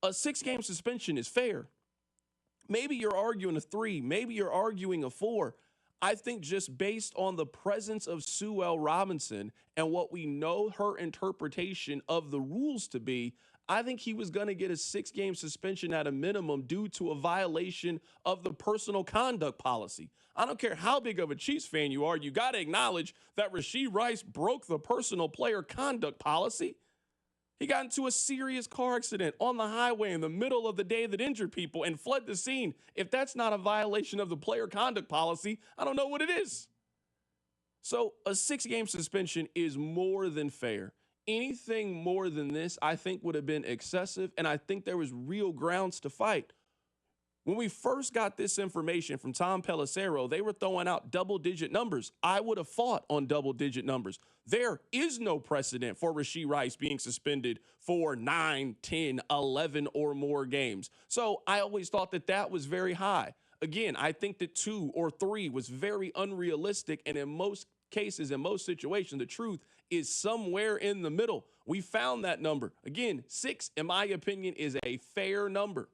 A 6-game suspension is fair. Maybe you're arguing a 3, maybe you're arguing a 4. I think just based on the presence of Sue L. Robinson and what we know her interpretation of the rules to be, I think he was going to get a 6-game suspension at a minimum due to a violation of the personal conduct policy. I don't care how big of a Chiefs fan you are, you got to acknowledge that Rashee Rice broke the personal player conduct policy. He got into a serious car accident on the highway in the middle of the day that injured people and fled the scene. If that's not a violation of the player conduct policy, I don't know what it is. So a 6-game suspension is more than fair. Anything more than this, I think, would have been excessive, and I think there was real grounds to fight. When we first got this information from Tom Pelissero, they were throwing out double-digit numbers. I would have fought on double-digit numbers. There is no precedent for Rashee Rice being suspended for 9, 10, 11 or more games. So I always thought that that was very high. Again, I think that 2 or 3 was very unrealistic, and in most cases, in most situations, the truth is somewhere in the middle. We found that number. Again, 6, in my opinion, is a fair number.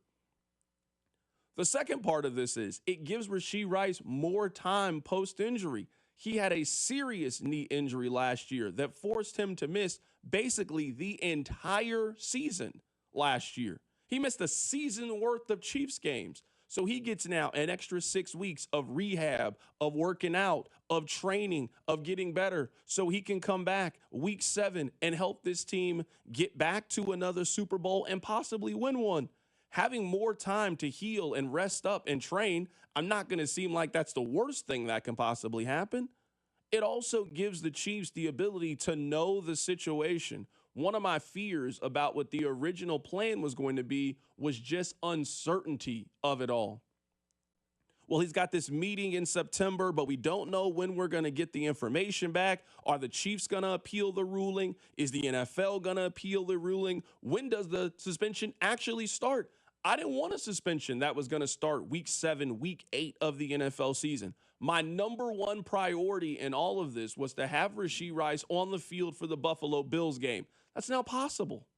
The second part of this is it gives Rashee Rice more time post-injury. He had a serious knee injury last year that forced him to miss basically the entire season last year. He missed a season worth of Chiefs games. So he gets now an extra 6 weeks of rehab, of working out, of training, of getting better, so he can come back week 7 and help this team get back to another Super Bowl and possibly win one. Having more time to heal and rest up and train, I'm not going to seem like that's the worst thing that can possibly happen. It also gives the Chiefs the ability to know the situation. One of my fears about what the original plan was going to be was just uncertainty of it all. Well, he's got this meeting in September, but we don't know when we're going to get the information back. Are the Chiefs going to appeal the ruling? Is the NFL going to appeal the ruling? When does the suspension actually start? I didn't want a suspension that was going to start week 7, week 8 of the NFL season. My number one priority in all of this was to have Rashee Rice on the field for the Buffalo Bills game. That's now possible.